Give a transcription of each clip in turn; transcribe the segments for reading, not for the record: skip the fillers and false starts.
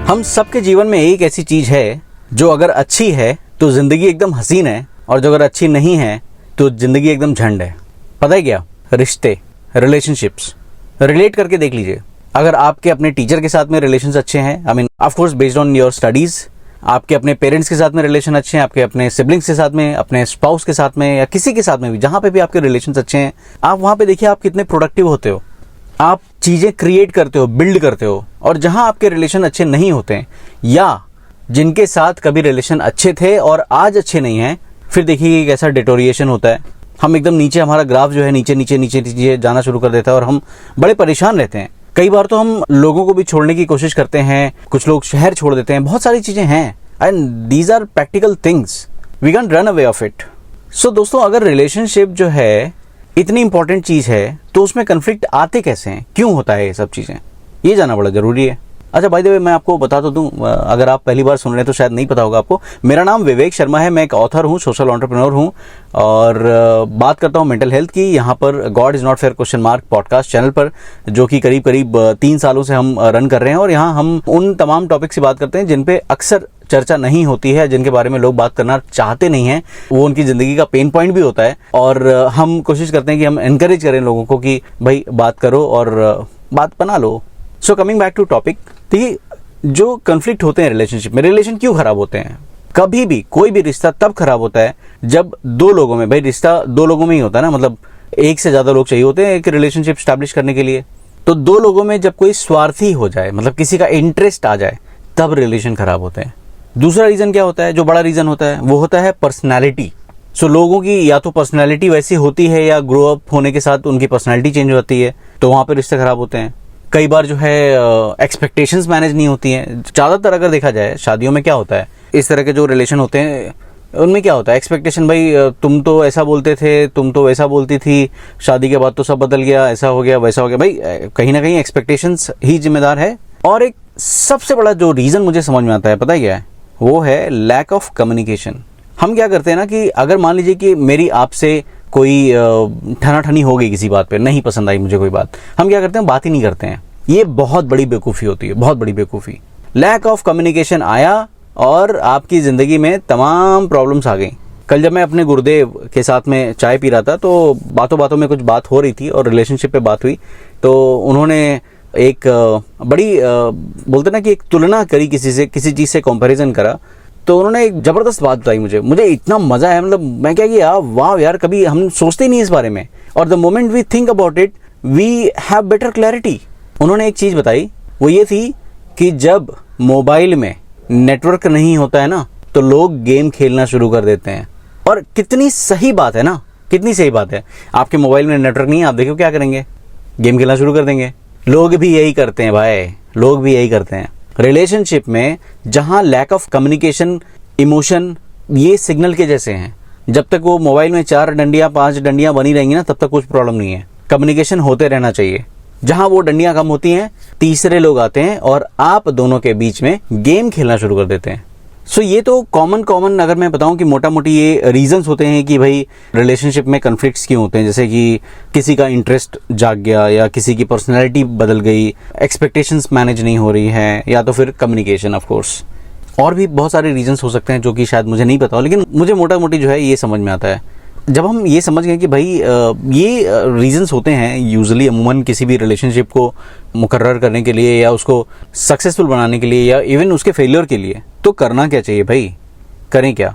हम सबके जीवन में एक ऐसी चीज है जो अगर अच्छी है तो जिंदगी एकदम हसीन है, और जो अगर अच्छी नहीं है तो जिंदगी एकदम झंड है। पता है क्या? रिश्ते, रिलेशनशिप्स। रिलेट करके देख लीजिए, अगर आपके अपने टीचर के साथ में रिलेशंस अच्छे हैं, I mean of course based on your studies, आपके अपने पेरेंट्स के साथ में रिलेशन अच्छे हैं, आपके अपने सिबलिंग्स के साथ में, अपने स्पाउस के साथ में, या किसी के साथ में भी, जहां पे भी आपके रिलेशंस अच्छे हैं, आप वहां पे देखिए आप कितने प्रोडक्टिव होते हो, आप चीजें क्रिएट करते हो, बिल्ड करते हो। और जहां आपके रिलेशन अच्छे नहीं होते हैं, या जिनके साथ कभी रिलेशन अच्छे थे और आज अच्छे नहीं हैं, फिर देखिए एक ऐसा डिटोरिएशन होता है। हम एकदम नीचे, हमारा ग्राफ जो है नीचे नीचे नीचे नीचे जाना शुरू कर देता है और हम बड़े परेशान रहते हैं। कई बार तो हम लोगों को भी छोड़ने की कोशिश करते हैं, कुछ लोग शहर छोड़ देते हैं, बहुत सारी चीजें हैं, and these are practical things, we can run away of it. So दोस्तों, अगर रिलेशनशिप जो है इतनी इंपॉर्टेंट चीज है तो उसमें कन्फ्लिक्ट आते कैसे हैं, क्यों होता है ये सब चीजें, ये जानना बड़ा जरूरी है। अच्छा, बाय द वे मैं आपको बता तो दूं, अगर आप पहली बार सुन रहे हैं तो शायद नहीं पता होगा आपको, मेरा नाम विवेक शर्मा है, मैं एक ऑथर हूं, सोशल एंटरप्रेन्योर हूं, और बात करता हूं मेंटल हेल्थ की, यहां पर God is not fair question mark podcast channel पर, जो कि करीब करीब 3 सालों से हम रन कर रहे हैं। और यहां हम उन तमाम टॉपिक से बात करते हैं जिन पे अक्सर चर्चा नहीं होती है, जिनके बारे में लोग बात करना चाहते नहीं हैं, वो उनकी जिंदगी का पेन पॉइंट भी होता है, और हम कोशिश करते हैं कि हम एनकरेज करें लोगों को कि भाई बात करो और बात बना लो। So coming back to topic, देखिए जो कन्फ्लिक्ट होते हैं रिलेशनशिप में, रिलेशन क्यों खराब होते हैं? कभी भी कोई भी रिश्ता तब खराब होता है जब दो लोगों में, भाई रिश्ता 2 लोगों में ही होता है ना, मतलब एक से ज्यादा लोग चाहिए होते हैं एक रिलेशनशिप स्टैब्लिश करने के लिए, तो 2 लोगों में जब कोई स्वार्थी हो जाए, मतलब किसी का इंटरेस्ट आ जाए, तब रिलेशन खराब होते हैं। दूसरा रीजन क्या होता है, जो बड़ा रीजन होता है, वो होता है पर्सनैलिटी। सो लोगों की या तो पर्सनैलिटी वैसी होती है, या ग्रो अप होने के साथ उनकी पर्सनैलिटी चेंज होती है, तो वहां पर रिश्ते खराब होते हैं। कई बार जो है एक्सपेक्टेशंस मैनेज नहीं होती हैं। ज़्यादातर अगर देखा जाए शादियों में क्या होता है, इस तरह के जो रिलेशन होते हैं उनमें क्या होता है, एक्सपेक्टेशन, भाई तुम तो ऐसा बोलते थे, तुम तो वैसा बोलती थी, शादी के बाद तो सब बदल गया, ऐसा हो गया वैसा हो गया। भाई कहीं ना कहीं एक्सपेक्टेशंस ही जिम्मेदार है। और एक सबसे बड़ा जो रीज़न मुझे समझ में आता है, पता है क्या है, वो है लैक ऑफ कम्युनिकेशन। हम क्या करते हैं ना कि अगर मान लीजिए कि मेरी आपसे कोई ठनाठनी हो गई किसी बात पे, नहीं पसंद आई मुझे कोई बात, हम क्या करते हैं, बात ही नहीं करते हैं। ये बहुत बड़ी बेवकूफ़ी होती है, बहुत बड़ी बेवकूफ़ी। लैक ऑफ कम्युनिकेशन आया और आपकी ज़िंदगी में तमाम प्रॉब्लम्स आ गई। कल जब मैं अपने गुरुदेव के साथ में चाय पी रहा था, तो बातों बातों में कुछ बात हो रही थी और रिलेशनशिप पे बात हुई, तो उन्होंने एक बड़ी बोलते ना कि एक तुलना करी, किसी से, किसी चीज़ से कंपैरिजन करा, तो उन्होंने एक ज़बरदस्त बात बताई मुझे इतना मज़ा आया। मतलब मैं क्या किया, वाह यार, कभी हम सोचते ही नहीं इस बारे में, और the moment we think about it we have better clarity. उन्होंने एक चीज़ बताई, वो ये थी कि जब मोबाइल में नेटवर्क नहीं होता है ना, तो लोग गेम खेलना शुरू कर देते हैं। और कितनी सही बात है ना, कितनी सही बात है। आपके मोबाइल में नेटवर्क नहीं है, आप देखो क्या करेंगे, गेम खेलना शुरू कर देंगे। लोग भी यही करते हैं भाई, लोग भी यही करते हैं। रिलेशनशिप में जहां लैक ऑफ कम्युनिकेशन, इमोशन, ये सिग्नल के जैसे हैं। जब तक वो मोबाइल में 4 डंडियां 5 डंडियां बनी रहेंगी ना, तब तक कुछ प्रॉब्लम नहीं है। कम्युनिकेशन होते रहना चाहिए। जहां वो डंडियां कम होती हैं, तीसरे लोग आते हैं और आप दोनों के बीच में गेम खेलना शुरू कर देते हैं। सो ये तो कॉमन अगर मैं बताऊं कि मोटा मोटी ये रीजंस होते हैं कि भाई रिलेशनशिप में कन्फ्लिक्ट्स क्यों होते हैं। जैसे कि किसी का इंटरेस्ट जाग गया, या किसी की पर्सनैलिटी बदल गई, एक्सपेक्टेशंस मैनेज नहीं हो रही है, या तो फिर कम्युनिकेशन ऑफ कोर्स। और भी बहुत सारे रीजंस हो सकते हैं जो कि शायद मुझे नहीं पता हो, लेकिन मुझे मोटा मोटी जो है ये समझ में आता है। जब हम ये समझ गए कि भाई ये रीजंस होते हैं यूजुअली अमूमन किसी भी रिलेशनशिप को मुकर्रर करने के लिए, या उसको सक्सेसफुल बनाने के लिए, या इवन उसके फेलियर के लिए, तो करना क्या चाहिए भाई, करें क्या?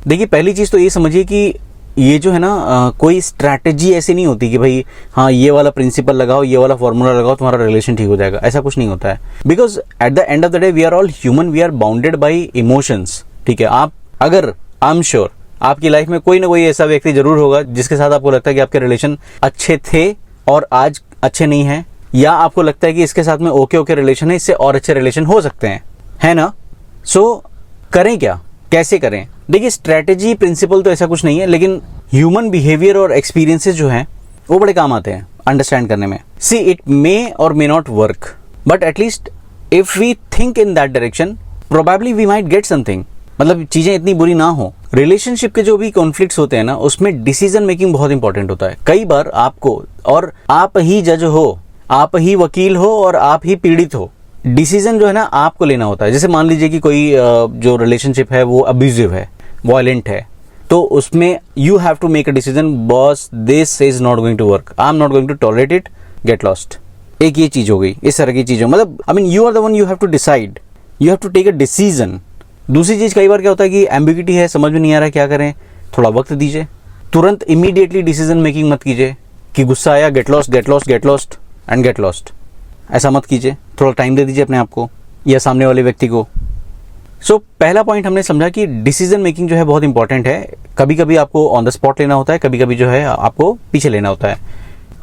देखिए, पहली चीज़ तो ये समझिए कि ये जो है ना कोई स्ट्रैटेजी ऐसी नहीं होती कि भाई हाँ ये वाला प्रिंसिपल लगाओ, ये वाला फॉर्मूला लगाओ, तुम्हारा रिलेशन ठीक हो जाएगा। ऐसा कुछ नहीं होता है। Because at the end of the day we are all human, we are bounded by emotions. ठीक है, आप अगर, आई एम श्योर आपकी लाइफ में कोई ना कोई ऐसा व्यक्ति जरूर होगा जिसके साथ आपको लगता है कि आपके रिलेशन अच्छे थे और आज अच्छे नहीं हैं, या आपको लगता है कि इसके साथ में ओके रिलेशन है, इससे और अच्छे रिलेशन हो सकते हैं, है ना? सो करें क्या, कैसे करें? देखिए, स्ट्रेटेजी प्रिंसिपल तो ऐसा कुछ नहीं है, लेकिन ह्यूमन बिहेवियर और एक्सपीरियंसेस जो हैं वो बड़े काम आते हैं अंडरस्टैंड करने में। सी, it may or may not work, but at least if we think in that direction, probably we might get something. मतलब चीजें इतनी बुरी ना हो। रिलेशनशिप के जो भी कॉन्फ्लिक्ट्स होते हैं ना, उसमें डिसीजन मेकिंग बहुत इंपॉर्टेंट होता है। कई बार आपको, और आप ही जज हो, आप ही वकील हो और आप ही पीड़ित हो, डिसीजन जो है ना आपको लेना होता है। जैसे मान लीजिए कि कोई जो रिलेशनशिप है वो अब्यूजिव है, वायलेंट है, तो उसमें you have to make a decision, boss this is not going to work, I am not going to tolerate it, get lost. एक ये चीज हो गई, इस तरह की चीजें, मतलब I mean you are the one, you have to decide, you have to take a decision. दूसरी चीज कई बार क्या होता है कि एम्बिग्यूटी है, समझ में नहीं आ रहा क्या करें, थोड़ा वक्त दीजिए। तुरंत इमीडिएटली डिसीजन मेकिंग मत कीजिए कि गुस्सा आया get lost get lost get lost and get lost, ऐसा मत कीजिए। थोड़ा टाइम दे दीजिए अपने आप को या सामने वाले व्यक्ति को। सो पहला पॉइंट हमने समझा कि डिसीजन मेकिंग जो है बहुत इंपॉर्टेंट है। कभी कभी आपको ऑन द स्पॉट लेना होता है, कभी कभी जो है आपको पीछे लेना होता है।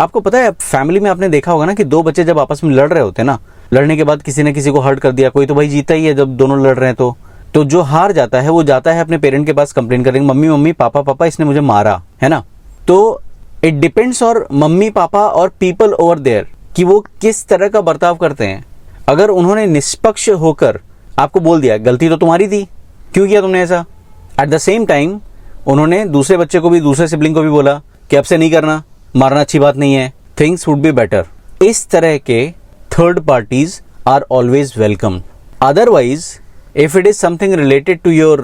आपको पता है फैमिली में आपने देखा होगा ना कि दो बच्चे जब आपस में लड़ रहे होते हैं ना, लड़ने के बाद किसी ने किसी को हर्ट कर दिया, कोई तो भाई जीता ही है जब दोनों लड़ रहे हैं। तो जो हार जाता है वो जाता है अपने पेरेंट के पास कंप्लेन करेंगे, मम्मी मम्मी पापा पापा इसने मुझे मारा, है ना। तो इट डिपेंड्स और मम्मी पापा और पीपल ओवर देयर कि वो किस तरह का बर्ताव करते हैं। अगर उन्होंने निष्पक्ष होकर आपको बोल दिया गलती तो तुम्हारी थी, क्यों किया तुमने ऐसा, एट द सेम टाइम उन्होंने दूसरे बच्चे को भी, दूसरे सिबलिंग को भी बोला कि अब से नहीं करना, मारना अच्छी बात नहीं है, थिंग्स वुड बी बेटर। इस तरह के third parties are always welcome. Otherwise if it is something related to your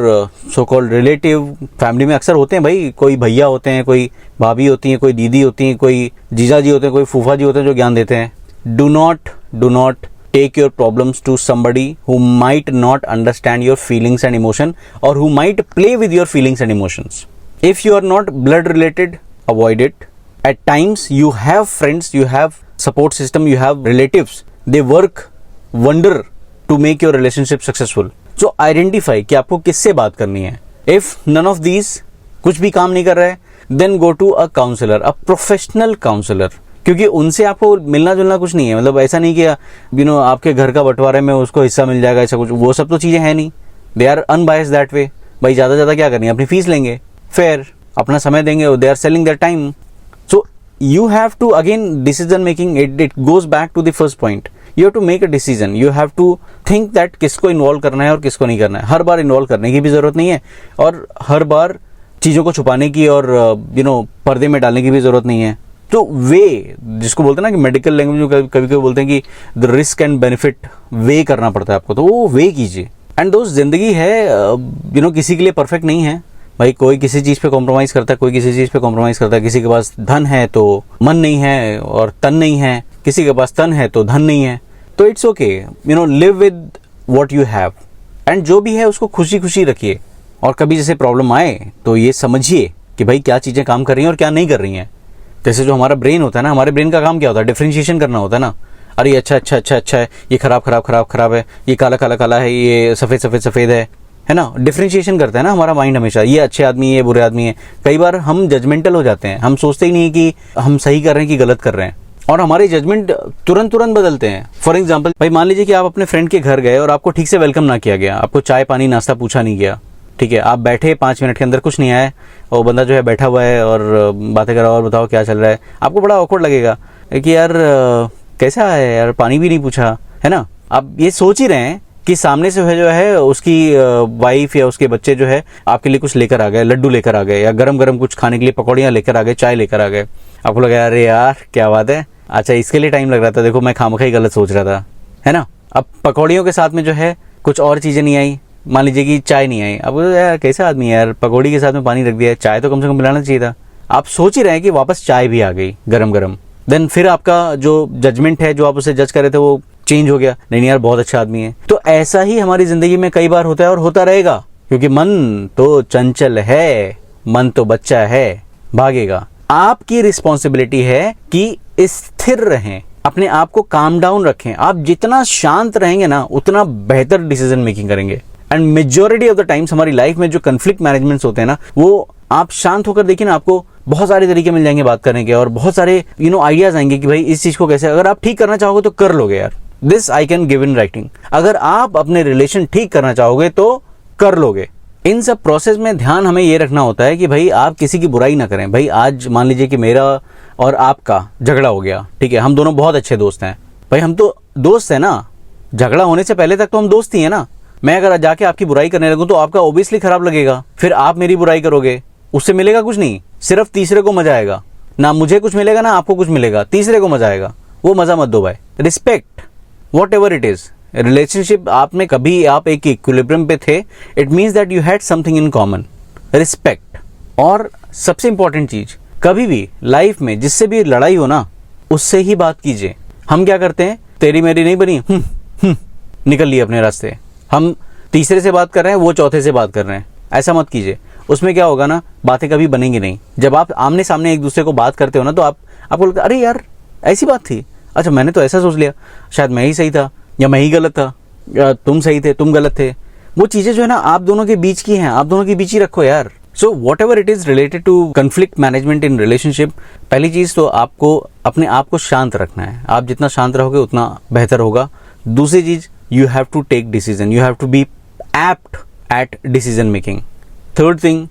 so called relative, family में अक्सर होते हैं भाई, कोई भैया होते हैं, कोई भाभी होती है, कोई दीदी होती है, कोई जीजा जी होते हैं, कोई फूफा जी होते हैं जो ज्ञान देते हैं। Do not take your problems to somebody who might not understand your feelings and emotion or who might play with your feelings and emotions. If you are not blood related, avoid it. At times you have friends, you have support system, you have relatives, they work wonder to make your relationship successful. So identify कि आपको किससे बात करनी है। If none of these कुछ भी काम नहीं कर रहा है, then go to a counselor, a professional counselor. क्योंकि उनसे आपको मिलना जुलना कुछ नहीं है। मतलब ऐसा नहीं कि आपके घर का बंटवारे में उसको हिस्सा मिल जाएगा, ऐसा कुछ, वो सब तो चीजें हैं नहीं। They are unbiased that way. भाई ज्यादा क्या करनी है, अपनी फीस लेंगे, फेयर, अपना समय देंगे, they are selling their time. So you have to again decision making, it goes back to the first point. You have to make a decision, you have to think that किसको involve करना है और किसको नहीं करना है। हर बार involve करने की भी जरूरत नहीं है और हर बार चीजों को छुपाने की और पर्दे में डालने की भी जरूरत नहीं है। तो वे जिसको बोलते हैं ना कि मेडिकल लैंग्वेज में कभी कभी बोलते हैं कि द रिस्क एंड बेनिफिट वे करना पड़ता है आपको, तो वो वे कीजिए। एंड दोस्त जिंदगी है किसी के लिए परफेक्ट नहीं है भाई। कोई किसी चीज पे कॉम्प्रोमाइज करता है, कोई किसी चीज पे कॉम्प्रोमाइज करता है। किसी के पास धन है तो मन नहीं है और तन नहीं है, किसी के पास तन है तो धन नहीं है। तो it's okay, live with what you have and जो भी है उसको खुशी खुशी रखिए। और कभी जैसे प्रॉब्लम आए तो ये समझिए कि भाई क्या चीजें काम कर रही हैं और क्या नहीं कर रही हैं। जैसे जो हमारा ब्रेन होता है ना, हमारे ब्रेन का काम क्या होता है, डिफरेंशिएशन करना होता है ना। अरे अच्छा है, ये खराब है, ये काला है, ये सफेद है ना। डिफरेंशिएशन करता है ना हमारा माइंड हमेशा, ये अच्छे आदमी है, ये बुरे आदमी है। कई बार हम जजमेंटल हो जाते हैं, हम सोचते ही नहीं कि हम सही कर रहे हैं कि गलत कर रहे हैं, और हमारे जजमेंट तुरंत बदलते हैं। फॉर एग्जाम्पल भाई मान लीजिए कि आप अपने फ्रेंड के घर गए और आपको ठीक से वेलकम ना किया गया, आपको चाय पानी नाश्ता पूछा नहीं गया, ठीक है। आप बैठे 5 मिनट के अंदर कुछ नहीं आया और बंदा जो है बैठा हुआ है और बातें कर रहा है, और बताओ क्या चल रहा है। आपको बड़ा ऑकवर्ड लगेगा कि यार कैसा है यार, पानी भी नहीं पूछा, है ना। आप ये सोच ही रहे हैं कि सामने से जो है उसकी वाइफ या उसके बच्चे जो है आपके लिए कुछ लेकर आ गए, लड्डू लेकर आ गए, या गरम गरम कुछ खाने के लिए पकौड़ियाँ लेकर आ गए, चाय लेकर आ गए। आपको लगा अरे यार क्या बात है, अच्छा इसके लिए टाइम लग रहा था, देखो मैं खामखा ही गलत सोच रहा था, है ना। अब पकौड़ियों के साथ में जो है कुछ और चीज़ें नहीं आई, मान लीजिए कि चाय नहीं आई। अब यार कैसा आदमी है यार, पकौड़ी के साथ में पानी रख दिया, चाय तो कम से कम पिलाना चाहिए था। आप सोच ही रहे हैं कि वापस चाय भी आ गई गरम गरम। देन फिर आपका जो जजमेंट है, जो आप उसे जज कर रहे थे, वो चेंज हो गया, नहीं यार बहुत अच्छा आदमी है। तो ऐसा ही हमारी जिंदगी में कई बार होता है और होता रहेगा, क्योंकि मन तो चंचल है, मन तो बच्चा है, भागेगा। आपकी रिस्पॉन्सिबिलिटी है कि स्थिर रहें, अपने आप को काम डाउन रखें। आप जितना शांत रहेंगे ना उतना बेहतर डिसीजन मेकिंग करेंगे। And majority of the times हमारी लाइफ में जो कन्फ्लिक्ट मैनेजमेंट्स होते हैं ना, वो आप शांत होकर देखिए ना, आपको बहुत सारे तरीके मिल जाएंगे बात करने के, और बहुत सारे आइडियाज आएंगे कि भाई इस चीज को कैसे, अगर आप ठीक करना चाहोगे तो कर लोगे यार। This I can give in writing. अगर आप अपने रिलेशन ठीक करना चाहोगे तो कर लोगे। इन सब प्रोसेस में ध्यान हमें ये रखना होता है कि भाई आप किसी की बुराई ना करें। भाई आज मान लीजिए कि मेरा और आपका झगड़ा हो गया, ठीक है, हम दोनों बहुत अच्छे दोस्त हैं, भाई हम तो दोस्त हैं ना, झगड़ा होने से पहले तक तो हम दोस्त ही हैं ना। मैं अगर जाके आपकी बुराई करने लगूं तो आपका ओबियसली खराब लगेगा, फिर आप मेरी बुराई करोगे, उससे मिलेगा कुछ नहीं, सिर्फ तीसरे को मजा आएगा। ना मुझे कुछ मिलेगा ना आपको कुछ मिलेगा, तीसरे को मजा आएगा। वो मजा मत दो भाई। Respect what ever it is, relationship आप में कभी आप एक इक्विलिब्रियम पे थे, it means that you had something in common, respect. और सबसे इंपॉर्टेंट चीज, कभी भी लाइफ में जिससे भी लड़ाई हो ना, उससे ही बात कीजिए। हम क्या करते हैं, तेरी मेरी नहीं बनी, निकल लिए अपने रास्ते। हम तीसरे से बात कर रहे हैं, वो चौथे से बात कर रहे हैं। ऐसा मत कीजिए, उसमें क्या होगा ना, बातें कभी बनेंगी नहीं। जब आप आमने सामने एक दूसरे को बात करते हो ना, तो आपको लगता है अरे यार ऐसी बात थी, अच्छा मैंने तो ऐसा सोच लिया, शायद मैं ही सही था या मैं ही गलत था, या तुम सही थे तुम गलत थे। वो चीजें जो है ना आप दोनों के बीच की हैं, आप दोनों के बीच ही रखो यार। So whatever it is related to conflict management in relationship, पहली चीज तो आपको अपने आप को शांत रखना है। आप जितना शांत रहोगे उतना बेहतर होगा। दूसरी चीज, you have to take decision, you have to be apt at decision making. Third thing,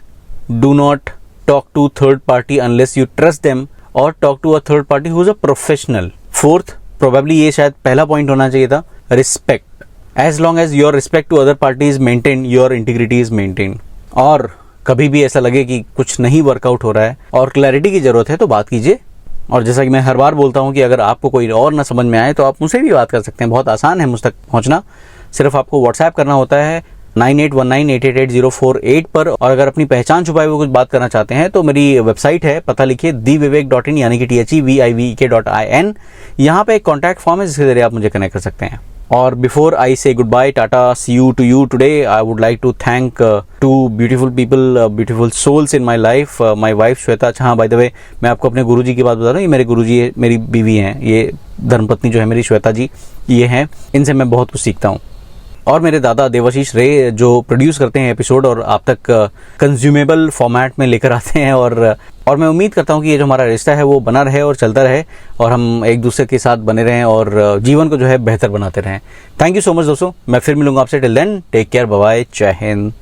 do not talk to third party unless you trust them, और talk to a third party who is a professional. Fourth, probably ये शायद पहला point होना चाहिए था, respect. As long as your respect to other party is maintain, your integrity is maintain. और कभी भी ऐसा लगे कि कुछ नहीं वर्कआउट हो रहा है और क्लैरिटी की जरूरत है, तो बात कीजिए। और जैसा कि मैं हर बार बोलता हूं कि अगर आपको कोई और ना समझ में आए तो आप मुझसे भी बात कर सकते हैं। बहुत आसान है मुझ तक पहुंचना, सिर्फ आपको व्हाट्सएप करना होता है 9819888048 पर। और अगर अपनी पहचान छुपाए हुए कुछ बात करना चाहते हैं तो मेरी वेबसाइट है, पता लिखिए thevivek.in, यानी कि THEVIVEK.in। यहाँ पे एक कॉन्टैक्ट फॉर्म है जिसके जरिए आप मुझे कनेक्ट कर सकते हैं। और before I say goodbye, tata, see you to you today, I would like to thank two beautiful people, beautiful souls in my life. My wife Shweta. अच्छा हाँ, बाय द वे मैं आपको अपने गुरुजी की बात बता रहा हूँ, ये मेरे गुरुजी मेरी बीवी हैं, ये धर्मपत्नी जो है मेरी श्वेता जी, ये हैं, इनसे मैं बहुत कुछ सीखता हूँ। और मेरे दादा देवाशीष रे जो प्रोड्यूस करते हैं एपिसोड और आप तक कंज्यूमेबल फॉर्मेट में लेकर आते हैं। और मैं उम्मीद करता हूँ कि ये जो हमारा रिश्ता है वो बना रहे और चलता रहे, और हम एक दूसरे के साथ बने रहें और जीवन को जो है बेहतर बनाते रहें। थैंक यू सो मच दोस्तों, मैं फिर मिलूंगा आपसे। Till then take care, bye bye, जय हिंद।